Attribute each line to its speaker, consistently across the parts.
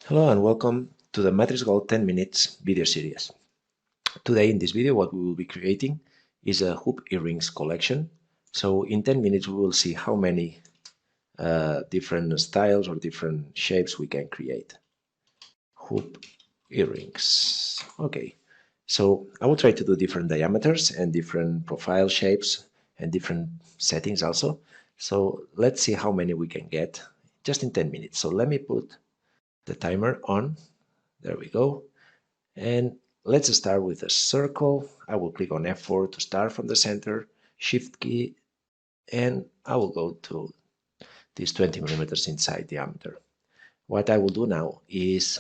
Speaker 1: Hello and welcome to the MatrixGold 10 minutes video series. Today in this video what we will be creating is a hoop earrings collection. So in 10 minutes we will see how many different styles or different shapes we can create. Hoop earrings. Okay, so I will try to do different diameters and different profile shapes and different settings also. So let's see how many we can get just in 10 minutes. So let me put the timer on. There we go. And let's start with a circle. I will click on F4 to start from the center, Shift key, and I will go to this 20 millimeters inside diameter. What I will do now is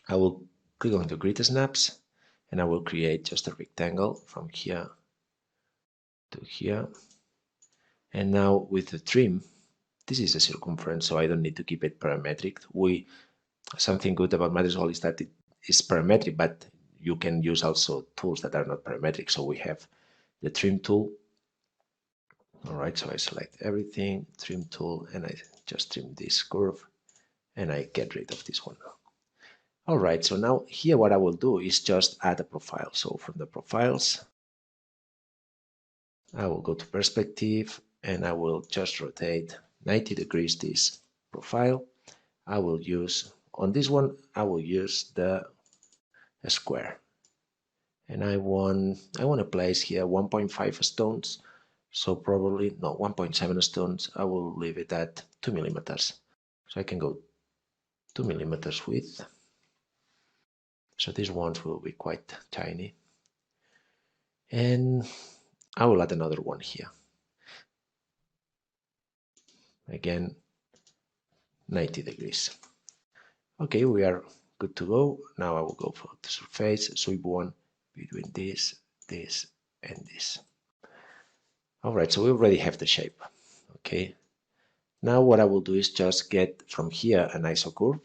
Speaker 1: I will click on the grid snaps and I will create just a rectangle from here to here. And now with the trim, this is a circumference, so I don't need to keep it parametric. Something good about MatrixGold is that it is parametric, but you can use also tools that are not parametric. So we have the trim tool. All right, so I select everything, trim tool, and I just trim this curve, and I get rid of this one. All right, so now here what I will do is just add a profile. So from the profiles, I will go to perspective, and I will just rotate 90 degrees this profile. I will use, on this one, I will use the square. And I want to place here 1.5 stones. So probably, no, 1.7 stones. I will leave it at 2 millimeters. So I can go 2 millimeters width. So these ones will be quite tiny. And I will add another one here. Again, 90 degrees. Okay, we are good to go. Now I will go for the surface, sweep one between this, this, and this. All right, so we already have the shape. Okay. Now what I will do is just get from here an isocurve.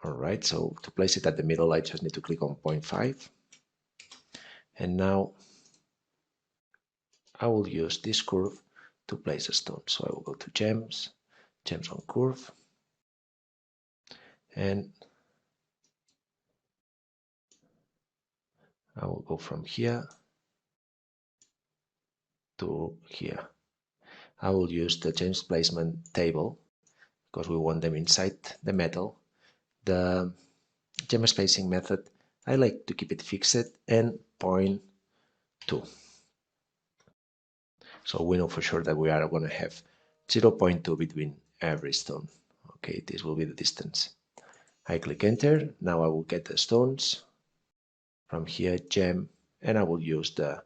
Speaker 1: All right, so to place it at the middle, I just need to click on 0.5. And now I will use this curve to place a stone. So I will go to gems, gems on curve, and I will go from here to here. I will use the gems placement table because we want them inside the metal. The gem spacing method, I like to keep it fixed and 0.2. So we know for sure that we are going to have 0.2 between every stone. Okay, this will be the distance. I click enter. Now I will get the stones from here, gem, and I will use the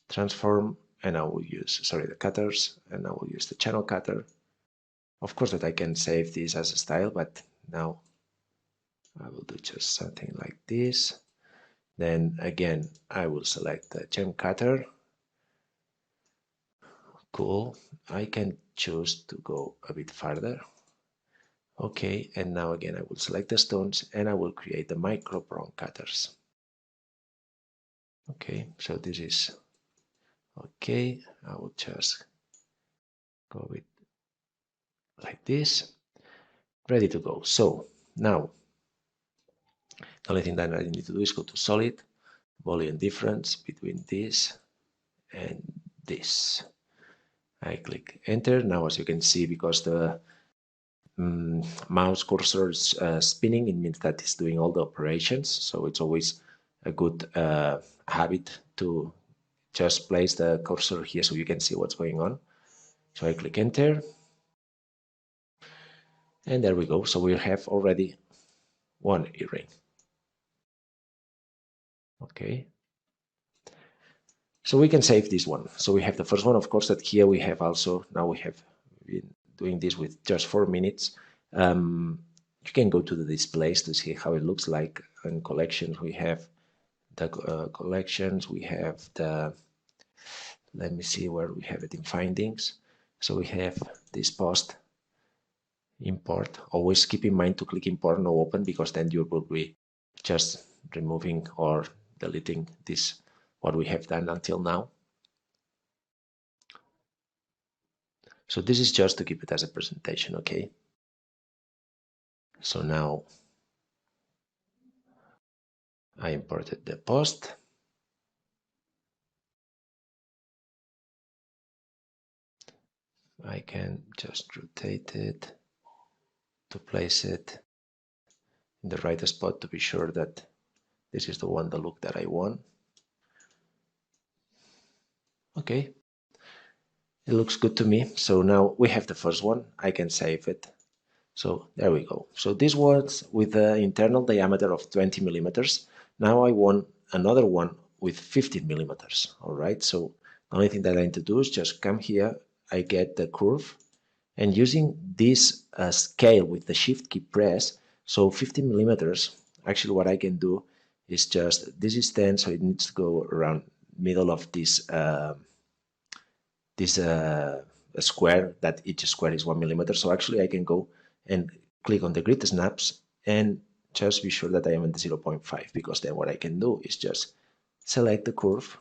Speaker 1: transform, and I will use, sorry, the cutters, and I will use the channel cutter. Of course that I can save this as a style, but now I will do just something like this. Then again, I will select the gem cutter. Cool. I can choose to go a bit farther. Okay, and now again I will select the stones and I will create the micro prong cutters. Okay, so this is okay. I will just go with like this, ready to go. So now the only thing that I need to do is go to solid, volume difference between this and this. I click enter. Now as you can see, because the mouse cursor is spinning, it means that it's doing all the operations. So it's always a good habit to just place the cursor here so you can see what's going on. So I click enter. And there we go. So we have already one earring. Okay. So we can save this one. So we have the first one, of course, that here we have also, now we have been doing this with just 4 minutes. You can go to the displays to see how it looks like. In collections, we have the collections, we have the, let me see where we have it in findings. So we have this post import. Always keep in mind to click import no open, because then you will be just removing or deleting this, what we have done until now. So this is just to keep it as a presentation, okay? So now I imported the post. I can just rotate it to place it in the right spot to be sure that this is the one, the look that I want. Okay, it looks good to me. So now we have the first one. I can save it. So there we go. So this was with the internal diameter of 20 millimeters. Now I want another one with 15 millimeters. All right. So the only thing that I need to do is just come here. I get the curve, and using this scale with the shift key press, so 15 millimeters, actually what I can do is just, this is 10, so it needs to go around middle of this square, that each square is 1 millimeter. So actually I can go and click on the grid snaps and just be sure that I am at the 0.5, because then what I can do is just select the curve,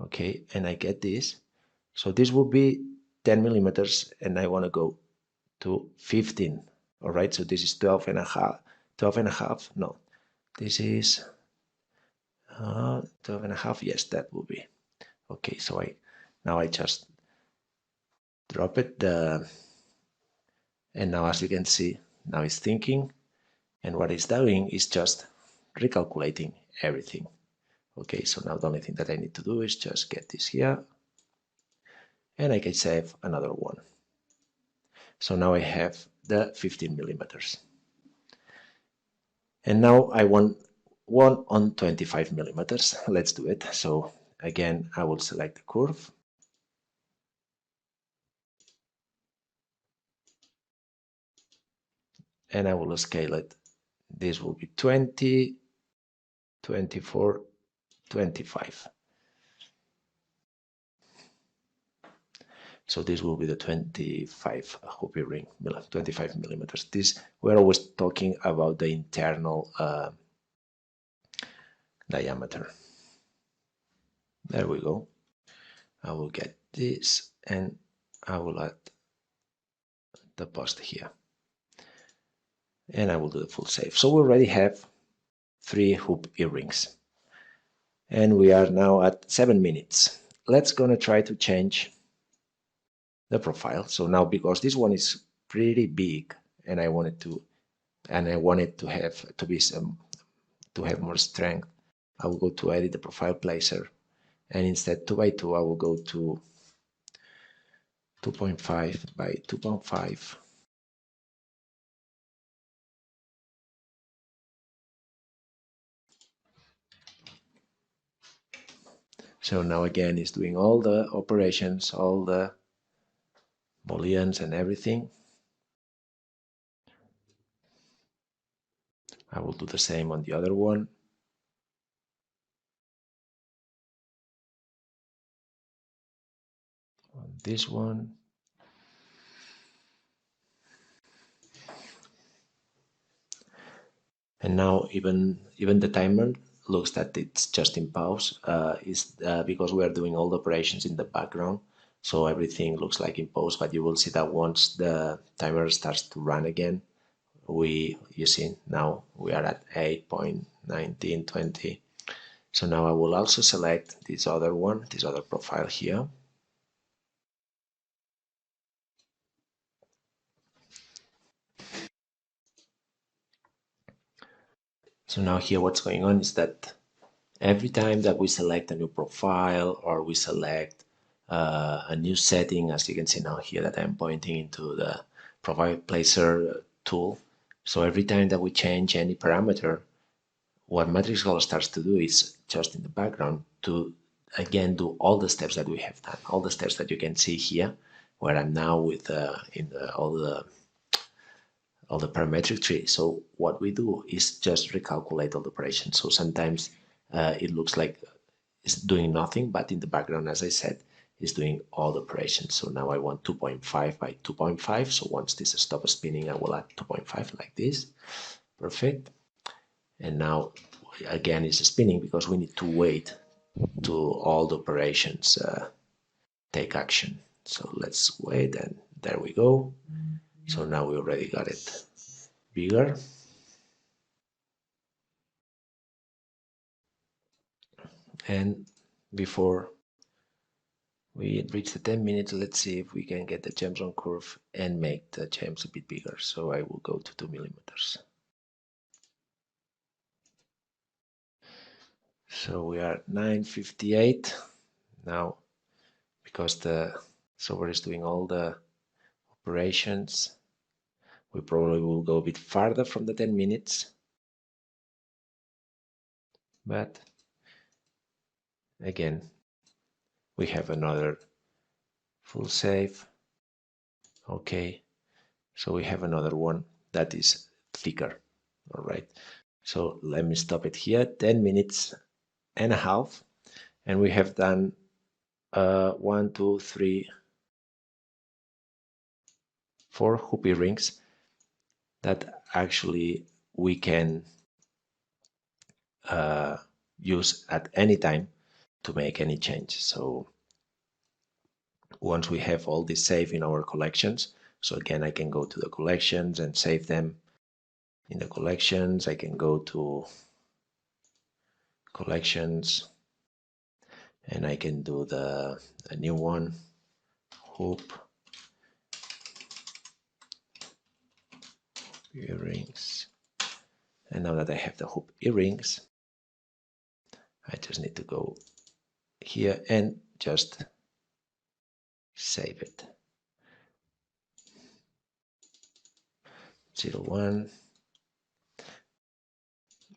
Speaker 1: okay, and I get this. So this will be 10 millimeters, and I want to go to 15. All right, so this is 12 and a half. 12 and a half, no, this is 12 and a half. Yes, that will be okay. So now I just drop it, and now as you can see, now it's thinking, and what it's doing is just recalculating everything. Okay, so now the only thing that I need to do is just get this here, and I can save another one. So now I have the 15 millimeters. And now I want one on 25 millimeters. Let's do it. So again, I will select the curve. And I will scale it. This will be 20, 24, 25. So this will be the 25 hoopy ring, 25 millimeters. This, we're always talking about the internal diameter. There we go. I will get this, and I will add the post here. And I will do the full save. So we already have 3 hoop earrings. And we are now at 7 minutes. Let's gonna try to change the profile. So now, because this one is pretty big, and I wanted to have to be to have more strength, I will go to edit the profile placer, and instead 2 by 2 I will go to 2.5 by 2.5. So now again it's doing all the operations, all the booleans and everything. I will do the same on the other one. On this one. And now even the timer looks that it's just in pause. Is because we are doing all the operations in the background, so everything looks like in pause. But you will see that once the timer starts to run again, you see now we are at 8.1920. So now I will also select this other one, this other profile here. So now here what's going on is that every time that we select a new profile or we select a new setting, as you can see now here that I'm pointing into the profile placer tool. So every time that we change any parameter, what MatrixGold starts to do is just in the background to again do all the steps that we have done, all the steps that you can see here, where I'm now with all the parametric tree. So what we do is just recalculate all the operations. So sometimes it looks like it's doing nothing, but in the background, as I said, it's doing all the operations. So now I want 2.5 by 2.5. So once this stops spinning, I will add 2.5 like this. Perfect. And now again it's spinning because we need to wait to all the operations take action. So let's wait, and there we go. So now we already got it bigger. And before we reach the 10 minutes, let's see if we can get the gems on curve and make the gems a bit bigger. So I will go to 2 millimeters. So we are 958 now, because the software is doing all the operations. We probably will go a bit farther from the 10 minutes, but again, we have another full save. Okay, so we have another one that is thicker. All right, so let me stop it here. 10 minutes and a half, and we have done 1, 2, 3, 4 hoop earrings that actually we can use at any time to make any change. So once we have all this saved in our collections, so again, I can go to the collections and save them. In the collections, I can go to collections and I can do a new one, hoop earrings. And now that I have the hoop earrings, I just need to go here and just save it. 01.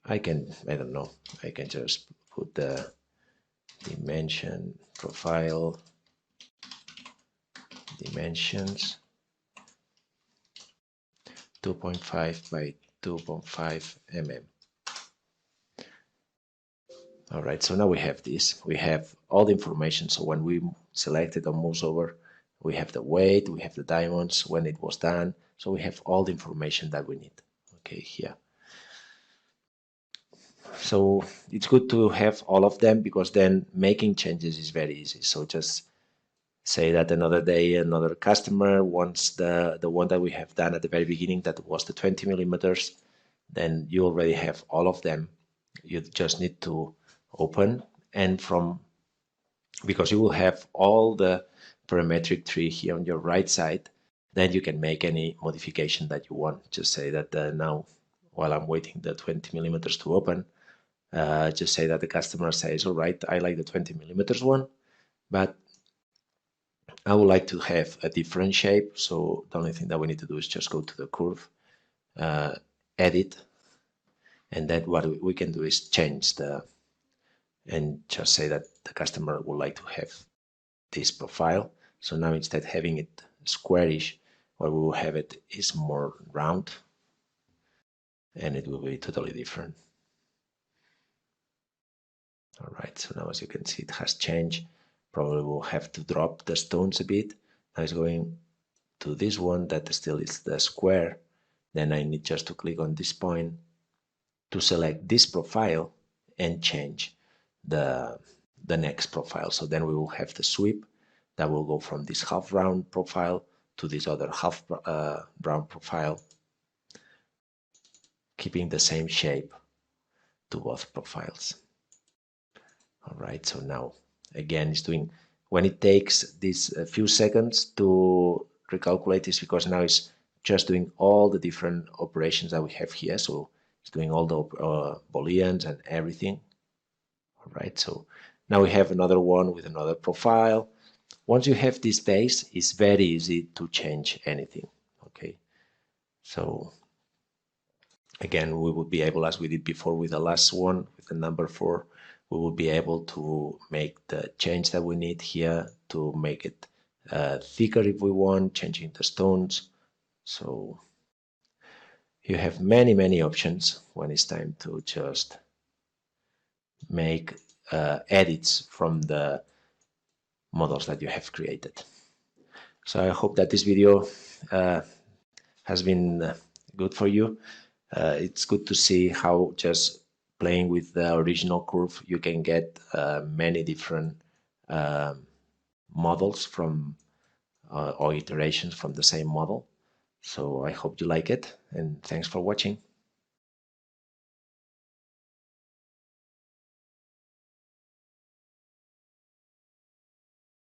Speaker 1: I don't know, I can just put the dimension profile, dimensions 2.5 by 2.5 mm. All right, so now we have this. We have all the information. So when we select it or moves over, we have the weight, we have the diamonds, when it was done. So we have all the information that we need. Okay, here. So it's good to have all of them, because then making changes is very easy. So just say that another day, another customer wants the one that we have done at the very beginning, that was the 20 millimeters, then you already have all of them. You just need to open, and because you will have all the parametric tree here on your right side, then you can make any modification that you want. Just say that now, while I'm waiting the 20 millimeters to open, just say that the customer says, all right, I like the 20 millimeters one, but I would like to have a different shape. So the only thing that we need to do is just go to the curve, edit, and then what we can do is change and just say that the customer would like to have this profile. So now, instead of having it squarish, what we will have it is more round, and it will be totally different. All right, so now as you can see, it has changed. Probably we'll have to drop the stones a bit. Now it's going to this one that still is the square. Then I need just to click on this point to select this profile and change the next profile. So then we will have the sweep that will go from this half round profile to this other half round profile, keeping the same shape to both profiles. All right, so now again it's doing, when it takes these few seconds to recalculate this, because now it's just doing all the different operations that we have here. So it's doing all the booleans and everything. All right, so now we have another one with another profile. Once you have this base, it's very easy to change anything. Okay, so again, we would be able, as we did before with the last one, with the number 4, we will be able to make the change that we need here to make it thicker if we want, changing the stones. So you have many, many options when it's time to just make edits from the models that you have created. So I hope that this video has been good for you. It's good to see how just playing with the original curve, you can get many different models from or iterations from the same model. So I hope you like it, and thanks for watching.